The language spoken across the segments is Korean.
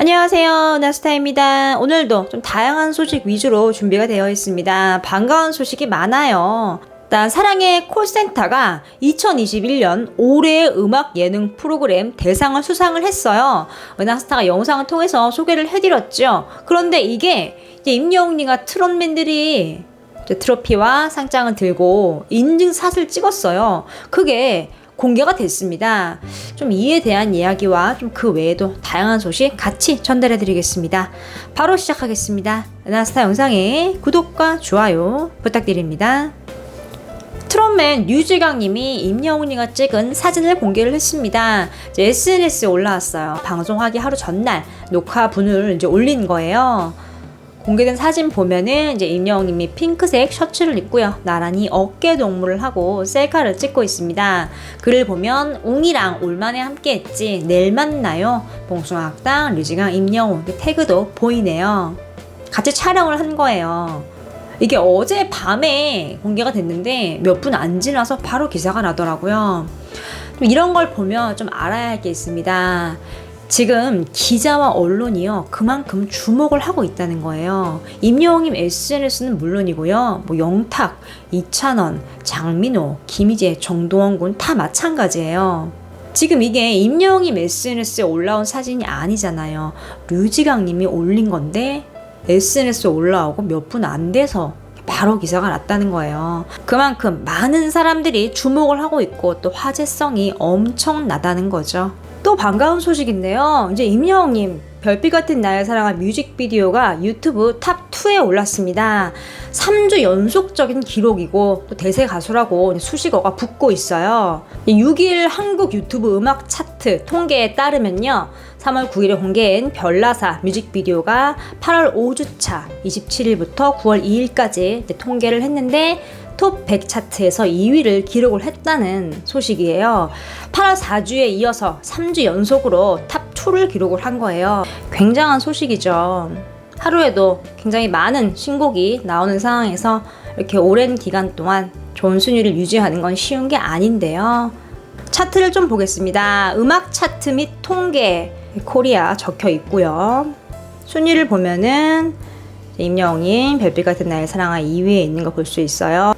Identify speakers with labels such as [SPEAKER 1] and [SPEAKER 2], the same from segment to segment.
[SPEAKER 1] 안녕하세요, 나스타입니다. 오늘도 좀 다양한 소식 위주로 준비가 되어 있습니다. 반가운 소식이 많아요. 일단 사랑의 콜센터가 2021년 올해의 음악 예능 프로그램 대상을 수상을 했어요. 은하스타가 영상을 통해서 소개를 해드렸죠. 그런데 이게 이제 임영웅님과 트롯맨들이 트로피와 상장을 들고 인증샷을 찍었어요. 그게 공개가 됐습니다. 좀 이에 대한 이야기와 좀 그 외에도 다양한 소식 같이 전달해 드리겠습니다. 바로 시작하겠습니다. 은하스타 영상에 구독과 좋아요 부탁드립니다. 트롯맨 류지강 님이 임영웅이가 찍은 사진을 공개를 했습니다. 이제 SNS에 올라왔어요. 방송하기 하루 전날 녹화분을 이제 올린 거예요. 공개된 사진 보면은 이제 임영웅님이 핑크색 셔츠를 입고요. 나란히 어깨 동무를 하고 셀카를 찍고 있습니다. 글을 보면 웅이랑 올만에 함께했지 내일 만나요. 봉숭아학당 류지강 임영웅 태그도 보이네요. 같이 촬영을 한 거예요. 이게 어제 밤에 공개가 됐는데 몇 분 안 지나서 바로 기사가 나더라고요. 이런 걸 보면 좀 알아야 할 게 있습니다. 지금 기자와 언론이요 그만큼 주목을 하고 있다는 거예요. 임영웅님 SNS는 물론이고요, 뭐 영탁, 이찬원, 장민호, 김희재, 정동원 군 다 마찬가지예요. 지금 이게 임영웅님 SNS에 올라온 사진이 아니잖아요. 류지강 님이 올린 건데 SNS에 올라오고 몇 분 안 돼서 바로 기사가 났다는 거예요. 그만큼 많은 사람들이 주목을 하고 있고 또 화제성이 엄청나다는 거죠. 또 반가운 소식인데요. 이제 임영웅님 별빛 같은 나의 사랑한 뮤직비디오가 유튜브 탑2에 올랐습니다. 3주 연속적인 기록이고 또 대세 가수라고 수식어가 붙고 있어요. 6일 한국 유튜브 음악 차트 통계에 따르면요. 3월 9일에 공개한 별나사 뮤직비디오가 8월 5주차 27일부터 9월 2일까지 통계를 했는데 톱 100 차트에서 2위를 기록을 했다는 소식이에요. 8월 4주에 이어서 3주 연속으로 탑2를 기록을 한 거예요. 굉장한 소식이죠. 하루에도 굉장히 많은 신곡이 나오는 상황에서 이렇게 오랜 기간 동안 좋은 순위를 유지하는 건 쉬운 게 아닌데요. 차트를 좀 보겠습니다. 음악 차트 및 통계 코리아 적혀 있고요. 순위를 보면은 임영웅님 별빛 같은 나의 사랑아 2위에 있는 거 볼 수 있어요.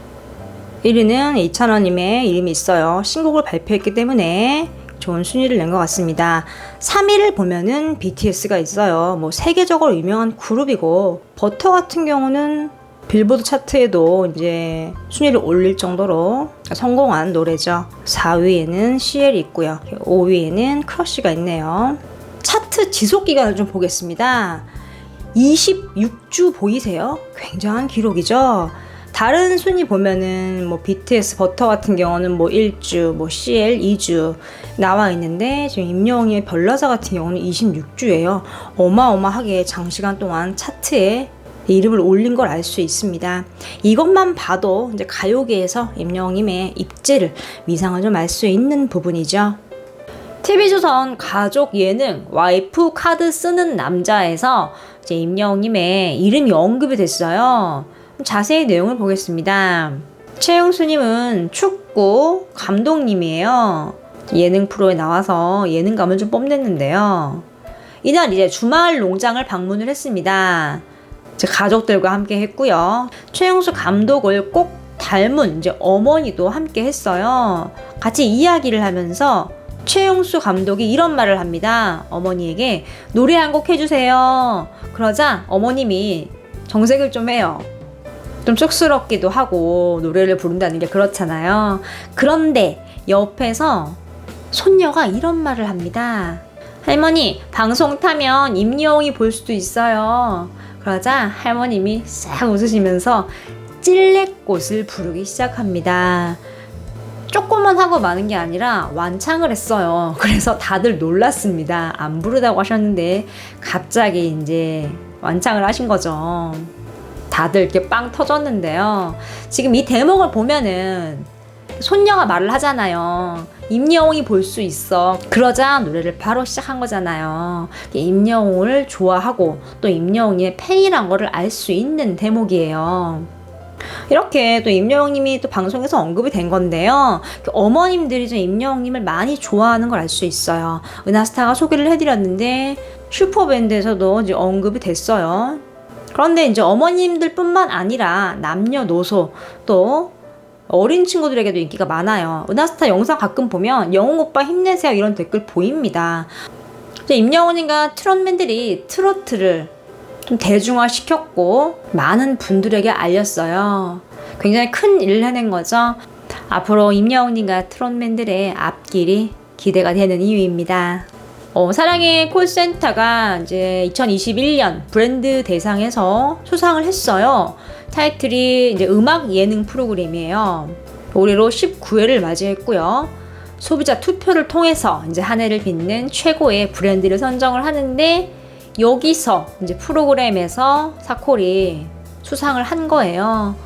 [SPEAKER 1] 1위는 이찬원님의 이름이 있어요. 신곡을 발표했기 때문에 좋은 순위를 낸 것 같습니다. 3위를 보면은 BTS가 있어요. 뭐 세계적으로 유명한 그룹이고 버터 같은 경우는 빌보드 차트에도 이제 순위를 올릴 정도로 성공한 노래죠. 4위에는 CL이 있고요. 5위에는 크러쉬가 있네요. 차트 지속 기간을 좀 보겠습니다. 26주 보이세요? 굉장한 기록이죠. 다른 순위 보면은 뭐 BTS 버터 같은 경우는 뭐 1주, 뭐 CL 2주 나와 있는데 지금 임영웅의 별나사 같은 경우는 26주예요. 어마어마하게 장시간 동안 차트에 이름을 올린 걸 알 수 있습니다. 이것만 봐도 이제 가요계에서 임영웅님의 입지를 위상을 좀 알 수 있는 부분이죠. TV조선 가족 예능 와이프 카드 쓰는 남자에서 이제 임영웅님의 이름이 언급이 됐어요. 자세히 내용을 보겠습니다. 최용수님은 축구 감독님이에요. 예능 프로에 나와서 예능감을 좀 뽐냈는데요. 이날 이제 주말 농장을 방문을 했습니다. 이제 가족들과 함께 했고요. 최용수 감독을 꼭 닮은 이제 어머니도 함께 했어요. 같이 이야기를 하면서 최용수 감독이 이런 말을 합니다. 어머니에게 노래 한 곡 해주세요. 그러자 어머님이 정색을 좀 해요. 좀 쑥스럽기도 하고 노래를 부른다는 게 그렇잖아요. 그런데 옆에서 손녀가 이런 말을 합니다. 할머니, 방송 타면 임영웅이 볼 수도 있어요. 그러자 할머님이 싹 웃으시면서 찔레꽃을 부르기 시작합니다. 조금만 하고 마는 게 아니라 완창을 했어요. 그래서 다들 놀랐습니다. 안 부르다고 하셨는데 갑자기 이제 완창을 하신 거죠. 다들 이렇게 빵 터졌는데요. 지금 이 대목을 보면은 손녀가 말을 하잖아요. 임영웅이 볼 수 있어. 그러자 노래를 바로 시작한 거잖아요. 임영웅을 좋아하고 또 임영웅의 팬이란 거를 알 수 있는 대목이에요. 이렇게 또 임영웅님이 또 방송에서 언급이 된 건데요. 어머님들이 좀 임영웅님을 많이 좋아하는 걸 알 수 있어요. 은하스타가 소개를 해드렸는데 슈퍼밴드에서도 이제 언급이 됐어요. 그런데 이제 어머님들뿐만 아니라 남녀노소 또 어린 친구들에게도 인기가 많아요. 은하스타 영상 가끔 보면 영웅 오빠 힘내세요 이런 댓글 보입니다. 이제 임영웅님과 트롯맨들이 트로트를 좀 대중화시켰고 많은 분들에게 알렸어요. 굉장히 큰 일을 해낸 거죠. 앞으로 임영웅님과 트롯맨들의 앞길이 기대가 되는 이유입니다. 사랑의 콜센터가 이제 2021년 브랜드 대상에서 수상을 했어요. 타이틀이 이제 음악 예능 프로그램이에요. 올해로 19회를 맞이했고요. 소비자 투표를 통해서 이제 한 해를 빛낸 최고의 브랜드를 선정을 하는데 여기서 이제 프로그램에서 사콜이 수상을 한 거예요.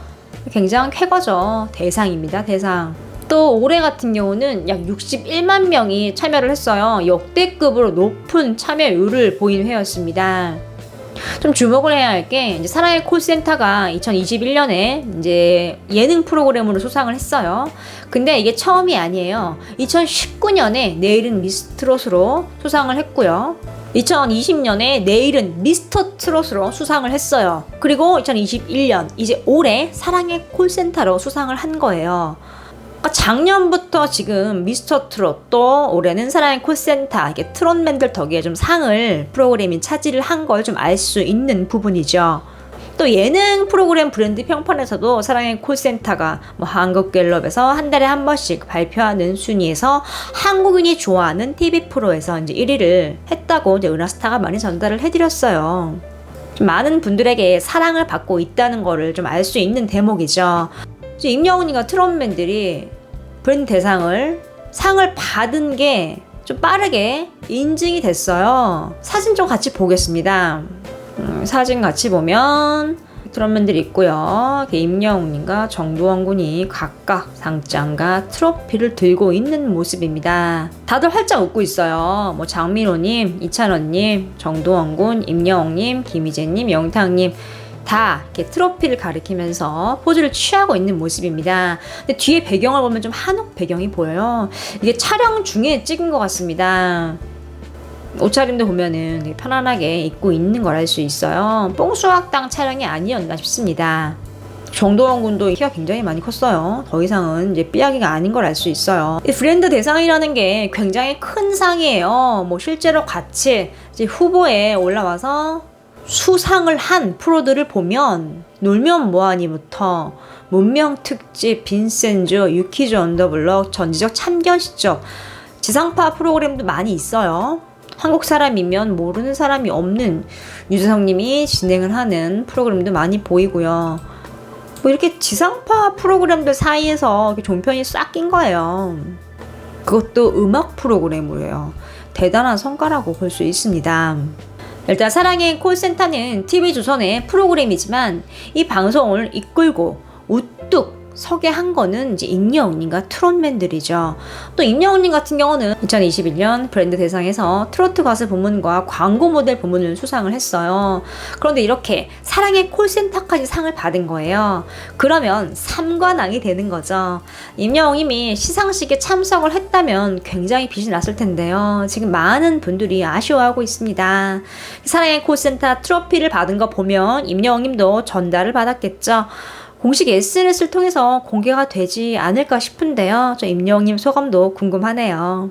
[SPEAKER 1] 굉장한 쾌거죠. 대상입니다, 대상. 또 올해 같은 경우는 약 61만 명이 참여를 했어요. 역대급으로 높은 참여율을 보인 회였습니다. 좀 주목을 해야 할 게 이제 사랑의 콜센터가 2021년에 이제 예능 프로그램으로 수상을 했어요. 근데 이게 처음이 아니에요. 2019년에 내일은 미스트롯으로 수상을 했고요. 2020년에 내일은 미스터 트롯으로 수상을 했어요. 그리고 2021년 이제 올해 사랑의 콜센터로 수상을 한 거예요. 작년부터 지금 미스터 트롯 또 올해는 사랑의 콜센터 이게 트롯맨들 덕에 좀 상을 프로그램이 차지를 한 걸 좀 알 수 있는 부분이죠. 또 예능 프로그램 브랜드 평판에서도 사랑의 콜센터가 한국갤럽에서 한 달에 한 번씩 발표하는 순위에서 한국인이 좋아하는 TV 프로에서 이제 1위를 했다고 이제 은하스타가 많이 전달을 해드렸어요. 좀 많은 분들에게 사랑을 받고 있다는 거를 좀 알 수 있는 대목이죠. 임영웅이가 트롯맨들이 브랜드 대상을 상을 받은 게 좀 빠르게 인증이 됐어요. 사진 좀 같이 보겠습니다. 사진 같이 보면 트롯맨들이 있고요. 임영웅님과 정두원 군이 각각 상장과 트로피를 들고 있는 모습입니다. 다들 활짝 웃고 있어요. 장민호님, 이찬원님, 정두원 군, 임영웅님, 김희재님, 영탁님 다 이렇게 트로피를 가리키면서 포즈를 취하고 있는 모습입니다. 근데 뒤에 배경을 보면 좀 한옥 배경이 보여요. 이게 촬영 중에 찍은 것 같습니다. 옷차림도 보면은 되게 편안하게 입고 있는 걸 알 수 있어요. 뽕수학당 촬영이 아니었나 싶습니다. 정도원 군도 키가 굉장히 많이 컸어요. 더 이상은 이제 삐약이가 아닌 걸 알 수 있어요. 이 브랜드 대상이라는 게 굉장히 큰 상이에요. 실제로 같이 이제 후보에 올라와서 수상을 한 프로들을 보면 놀면 뭐하니부터 문명특집, 빈센조, 유키즈 언더블럭, 전지적 참견시적 지상파 프로그램도 많이 있어요. 한국 사람이면 모르는 사람이 없는 유재석님이 진행을 하는 프로그램도 많이 보이고요. 이렇게 지상파 프로그램들 사이에서 이렇게 종편이 싹 낀 거예요. 그것도 음악 프로그램으로요. 대단한 성과라고 볼 수 있습니다. 일단 사랑의 콜센터는 TV조선의 프로그램이지만 이 방송을 이끌고 우뚝 서게 한 거는 이제 임영웅님과 트롯맨들이죠. 또 임영웅님 같은 경우는 2021년 브랜드 대상에서 트로트 가수 부문과 광고 모델 부문을 수상을 했어요. 그런데 이렇게 사랑의 콜센터까지 상을 받은 거예요. 그러면 삼관왕이 되는 거죠. 임영웅님이 시상식에 참석을 했다면 굉장히 빛이 났을 텐데요. 지금 많은 분들이 아쉬워하고 있습니다. 사랑의 콜센터 트로피를 받은 거 보면 임영웅님도 전달을 받았겠죠. 공식 SNS를 통해서 공개가 되지 않을까 싶은데요. 저 임영웅님 소감도 궁금하네요.